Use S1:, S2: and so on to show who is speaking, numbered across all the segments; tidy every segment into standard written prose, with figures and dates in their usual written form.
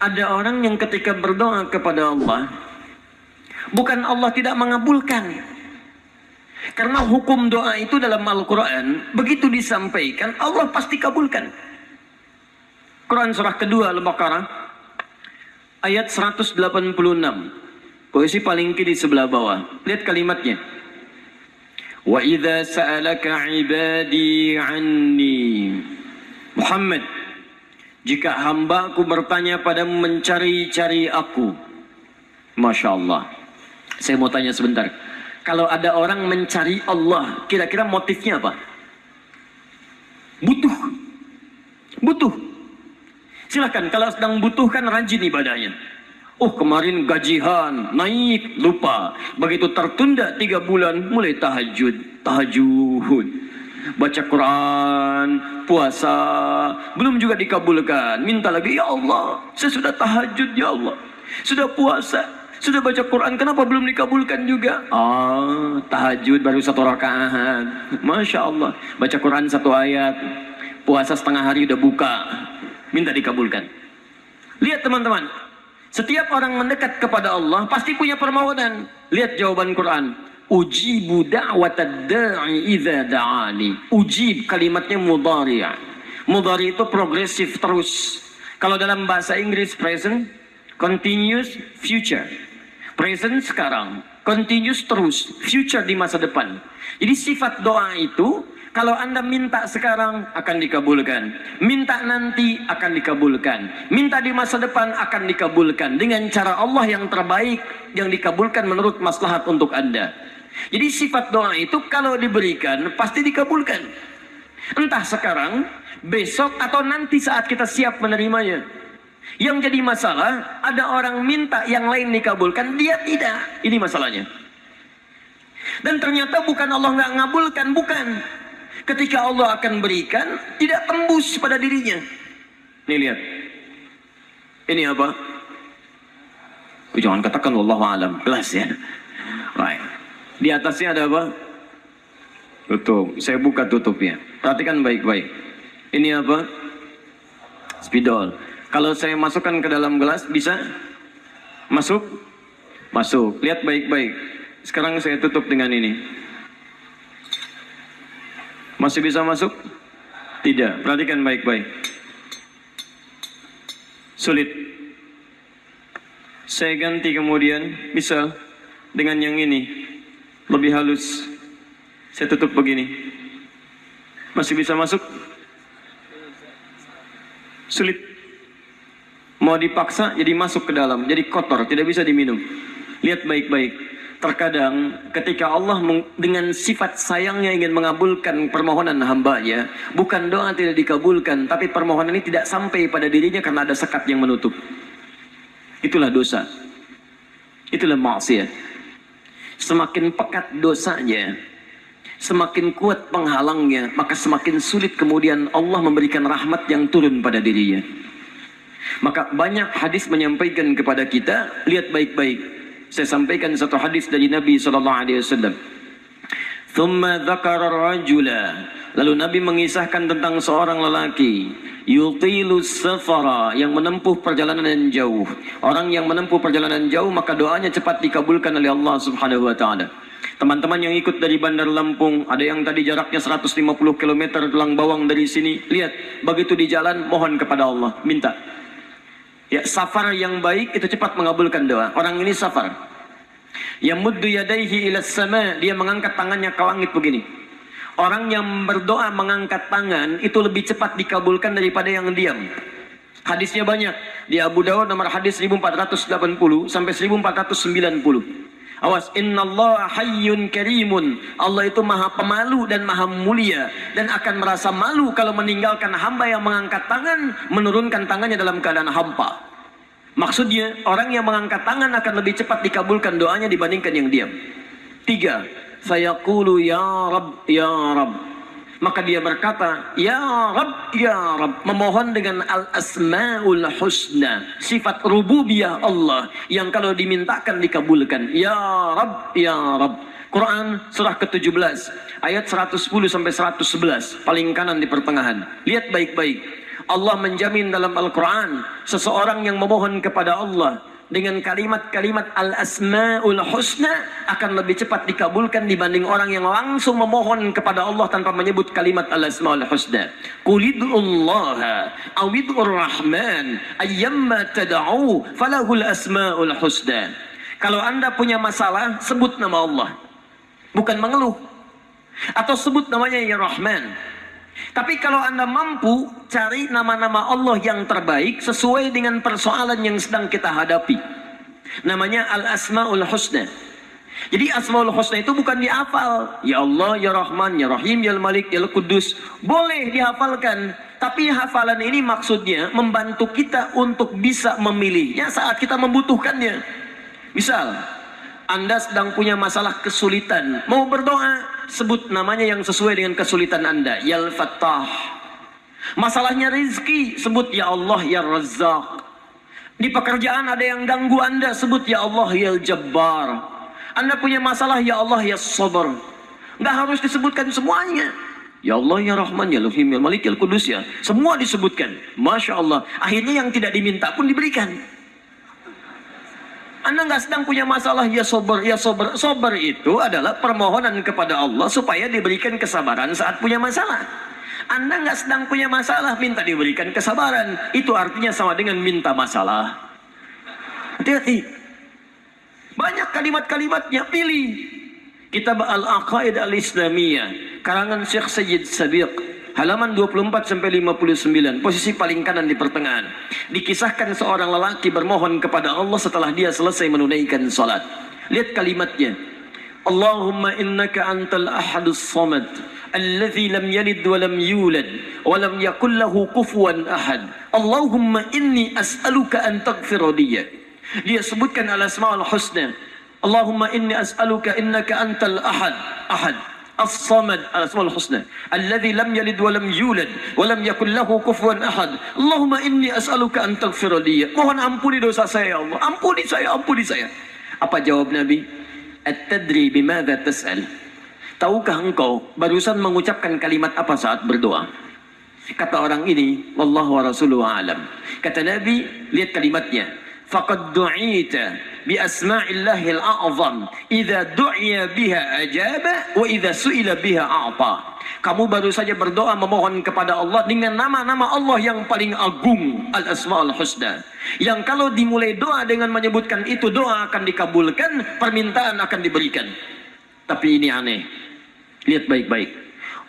S1: Ada orang yang ketika berdoa kepada Allah, bukan Allah tidak mengabulkan. Karena hukum doa itu dalam Al-Quran, begitu disampaikan, Allah pasti kabulkan. Quran surah kedua Al-Baqarah, ayat 186. Posisi paling kiri sebelah bawah. Lihat kalimatnya. Wa idza sa'alaka 'ibadi 'anni. Muhammad, jika hamba-Ku bertanya padamu mencari-cari aku. Masya Allah. Saya mau tanya sebentar. Kalau ada orang mencari Allah, kira-kira motifnya apa? Butuh. Butuh. Silakan, kalau sedang butuh kan rajin ibadahnya. Oh, kemarin gajian, naik, lupa. Begitu tertunda 3 bulan, mulai tahajud. Baca Quran, puasa, belum juga dikabulkan. Minta lagi, ya Allah, saya sudah tahajud, ya Allah. Sudah puasa, sudah baca Quran, kenapa belum dikabulkan juga? Tahajud baru 1 rakaat. Masya Allah, baca Quran 1 ayat, puasa setengah hari udah buka. Minta dikabulkan. Lihat teman-teman, setiap orang mendekat kepada Allah pasti punya permohonan. Lihat jawaban Quran. Ujibu da'watad da'i idza da'ani. Ujib kalimatnya mudhari'. Mudhari' itu progresif terus. Kalau dalam bahasa Inggris present, continuous, future. Present sekarang, continuous terus, future di masa depan. Jadi sifat doa itu, kalau Anda minta sekarang akan dikabulkan, minta nanti akan dikabulkan, minta di masa depan akan dikabulkan dengan cara Allah yang terbaik, yang dikabulkan menurut maslahat untuk Anda. Jadi sifat doa itu kalau diberikan pasti dikabulkan. Entah sekarang, besok atau nanti saat kita siap menerimanya. Yang jadi masalah, ada orang minta yang lain dikabulkan, dia tidak. Ini masalahnya. Dan ternyata bukan Allah nggak ngabulkan, bukan. Ketika Allah akan berikan, tidak tembus pada dirinya. Nih lihat. Ini apa? Jangan katakan wallahu alam. Jelas ya. Right. Di atasnya ada apa? Tutup. Saya buka tutupnya. Perhatikan baik-baik. Ini apa? Spidol. Kalau saya masukkan ke dalam gelas, bisa? Masuk? Masuk. Lihat baik-baik. Sekarang saya tutup dengan ini. Masih bisa masuk? Tidak. Perhatikan baik-baik. Sulit. Saya ganti kemudian. Bisa. Dengan yang ini. Lebih halus. Saya tutup begini. Masih bisa masuk? Sulit. Mau dipaksa jadi masuk ke dalam, jadi kotor, tidak bisa diminum. Lihat baik-baik. Terkadang ketika Allah dengan sifat sayangnya ingin mengabulkan permohonan hambanya, bukan doa tidak dikabulkan, tapi permohonan ini tidak sampai pada dirinya karena ada sekat yang menutup. Itulah dosa. Itulah maksiat. Semakin pekat dosanya, semakin kuat penghalangnya, maka semakin sulit kemudian Allah memberikan rahmat yang turun pada dirinya. Maka banyak hadis menyampaikan kepada kita, lihat baik-baik. Saya sampaikan satu hadis dari Nabi SAW. Thumma dzakara rajula. Lalu Nabi mengisahkan tentang seorang lelaki, yutilu safara, yang menempuh perjalanan yang jauh. Orang yang menempuh perjalanan jauh, maka doanya cepat dikabulkan oleh Allah Subhanahu wa taala. Teman-teman yang ikut dari Bandar Lampung, ada yang tadi jaraknya 150 km tulang bawang dari sini. Lihat, begitu di jalan mohon kepada Allah, minta. Ya, safar yang baik itu cepat mengabulkan doa. Orang ini safar. Yamuddu yadaihi ila sama, dia mengangkat tangannya ke langit begini. Orang yang berdoa mengangkat tangan itu lebih cepat dikabulkan daripada yang diam. Hadisnya banyak. Di Abu Dawud nomor hadis 1480 sampai 1490. Awas, innallaha hayyun karimun. Allah itu maha pemalu dan maha mulia, dan akan merasa malu kalau meninggalkan hamba yang mengangkat tangan, menurunkan tangannya dalam keadaan hampa. Maksudnya, orang yang mengangkat tangan akan lebih cepat dikabulkan doanya dibandingkan yang diam. 3. Fayaqulu ya Rabb, ya Rabb. Maka dia berkata, ya Rabb, ya Rabb. Memohon dengan al-asma'ul husna. Sifat rububiyah Allah yang kalau dimintakan dikabulkan. Ya Rabb, ya Rabb. Quran surah ke-17 ayat 110 sampai 111, paling kanan di pertengahan. Lihat baik-baik. Allah menjamin dalam Al-Quran, seseorang yang memohon kepada Allah dengan kalimat-kalimat al-asma'ul husna akan lebih cepat dikabulkan dibanding orang yang langsung memohon kepada Allah tanpa menyebut kalimat al-asma'ul husna. Qulid'ullaha awid'ur rahman ayyamma tad'u falahul asma'ul husna. Kalau Anda punya masalah, sebut nama Allah, bukan mengeluh. Atau sebut namanya ya Rahman. Tapi kalau Anda mampu, cari nama-nama Allah yang terbaik sesuai dengan persoalan yang sedang kita hadapi. Namanya Al-Asma'ul Husna. Jadi Asma'ul Husna itu bukan dihafal. Ya Allah, Ya Rahman, Ya Rahim, Ya Malik, Ya Qudus. Boleh dihafalkan. Tapi hafalan ini maksudnya membantu kita untuk bisa memilihnya saat kita membutuhkannya. Misal, Anda sedang punya masalah kesulitan, mau berdoa, sebut namanya yang sesuai dengan kesulitan Anda. Ya Al-Fattah. Masalahnya rezeki, sebut Ya Allah Ya Razzaq. Di pekerjaan ada yang ganggu Anda, sebut Ya Allah Ya Jabbar. Anda punya masalah, Ya Allah Ya Sabar. Nggak harus disebutkan semuanya. Ya Allah Ya Rahman Ya Rahim Ya Malik Ya Qudus ya. Semua disebutkan. Masya Allah. Akhirnya yang tidak diminta pun diberikan. Anda nggak sedang punya masalah, ya sober, ya sober. Sober itu adalah permohonan kepada Allah supaya diberikan kesabaran saat punya masalah. Anda nggak sedang punya masalah, minta diberikan kesabaran. Itu artinya sama dengan minta masalah. Hati-hati. Banyak kalimat-kalimatnya, pilih. Kitab Al-Aqaid Al-Islamiyah, karangan Syekh Sayyid Sabiq, halaman 24-59, posisi paling kanan di pertengahan. Dikisahkan seorang lelaki bermohon kepada Allah setelah dia selesai menunaikan salat. Lihat kalimatnya. Allahumma innaka antal ahadus samad, alladhi lam yalid wa lam yulad, wa lam yakul lahu kufuwan ahad. Allahumma inni as'aluka an taghfira liya. Dia sebutkan al-asma'ul husna. Allahumma inni as'aluka innaka antal ahad, ahad. As-Samad, al-Asmaul Husna, alladzi lam yalid wa lam yulad wa lam yakul lahu kufuwan ahad. Allahumma inni as'aluka an taghfira li. Mohon ampuni dosa saya ya Allah. Ampuni saya, ampuni saya. Apa jawab Nabi? At-tadri bimadza tas'al? Tahukah engkau barusan mengucapkan kalimat apa saat berdoa? Kata orang ini, wallahu wa rasuluhu a'lam. Kata Nabi, lihat kalimatnya. Faqad du'ita bi asma'illahil a'zam idza du'iya biha ajaba wa idza su'ila biha a'ta. Kamu baru saja berdoa memohon kepada Allah dengan nama-nama Allah yang paling agung, Al-Asma'ul Husna, yang kalau dimulai doa dengan menyebutkan itu, doa akan dikabulkan, permintaan akan diberikan. Tapi ini aneh. Lihat baik-baik.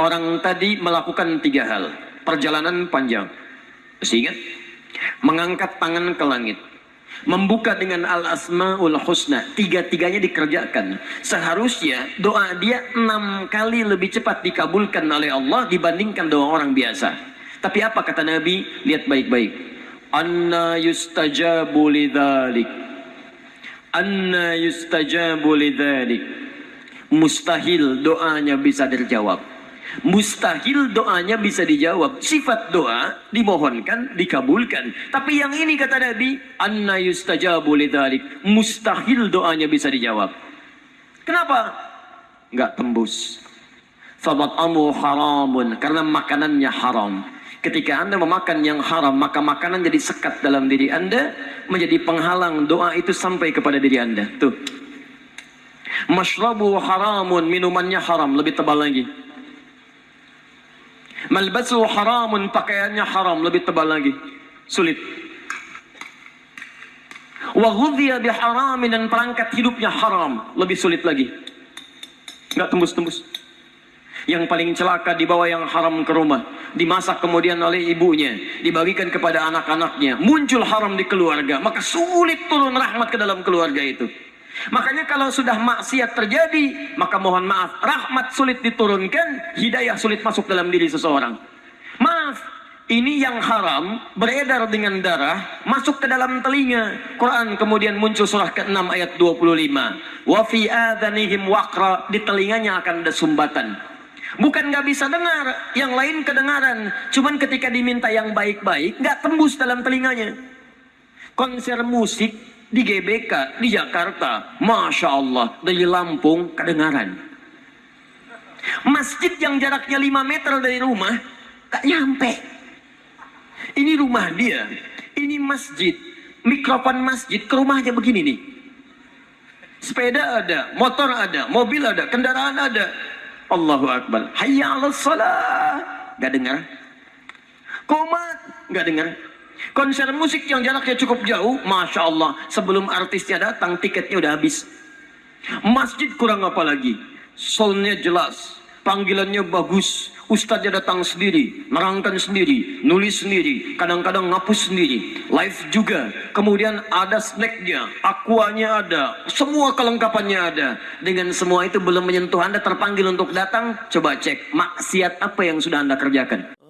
S1: Orang tadi melakukan 3 hal. Perjalanan panjang. Masih ingat? Mengangkat tangan ke langit, membuka dengan Al-Asma'ul Husna, 3-tiganya dikerjakan. Seharusnya doa dia 6 kali lebih cepat dikabulkan oleh Allah dibandingkan doa orang biasa. Tapi apa kata Nabi? Lihat baik-baik. Anna yustajabu lidzalik. Anna yustajabu lidzalik. Mustahil doanya bisa terjawab. Mustahil doanya bisa dijawab. Sifat doa dimohonkan, dikabulkan. Tapi yang ini kata Nabi, anna yustajabu lidzalik. Mustahil doanya bisa dijawab. Kenapa? Enggak tembus. Fabat'amu haramun, karena makanannya haram. Ketika Anda memakan yang haram, maka makanan jadi sekat dalam diri Anda, menjadi penghalang doa itu sampai kepada diri Anda. Tuh. Mashrabu haramun, minumannya haram, lebih tebal lagi. Malbasu haramun, pakaiannya haram, lebih tebal lagi. Sulit. Wa ghudhiya biharamin, dan perangkat hidupnya haram, lebih sulit lagi. Enggak tembus-tembus. Yang paling celaka, dibawa yang haram ke rumah, dimasak kemudian oleh ibunya, dibagikan kepada anak-anaknya, muncul haram di keluarga, maka sulit turun rahmat ke dalam keluarga itu. Makanya kalau sudah maksiat terjadi, maka mohon maaf, rahmat sulit diturunkan, hidayah sulit masuk dalam diri seseorang. Maaf, ini yang haram beredar dengan darah, masuk ke dalam telinga. Quran kemudian muncul surah ke-6 ayat 25. Wa fi adhanihim waqra, di telinganya akan ada sumbatan. Bukan nggak bisa dengar, yang lain kedengaran. Cuman ketika diminta yang baik-baik, nggak tembus dalam telinganya. Konser musik di GBK, di Jakarta, Masya Allah, dari Lampung kedengaran. Masjid yang jaraknya 5 meter dari rumah, tak nyampe. Ini rumah dia, ini masjid, mikrofon masjid ke rumahnya begini nih. Sepeda ada, motor ada, mobil ada, kendaraan ada. Allahu Akbar. Hayya 'alas salah. Gak dengar. Komat, gak dengar. Konser musik yang jaraknya cukup jauh, Masya Allah. Sebelum artisnya datang, tiketnya udah habis. Masjid kurang apa lagi? Soundnya jelas, panggilannya bagus. Ustadznya datang sendiri, nerangkan sendiri, nulis sendiri, kadang-kadang ngapus sendiri, live juga. Kemudian ada snacknya, aquanya ada, semua kelengkapannya ada. Dengan semua itu belum menyentuh Anda terpanggil untuk datang, coba cek maksiat apa yang sudah Anda kerjakan.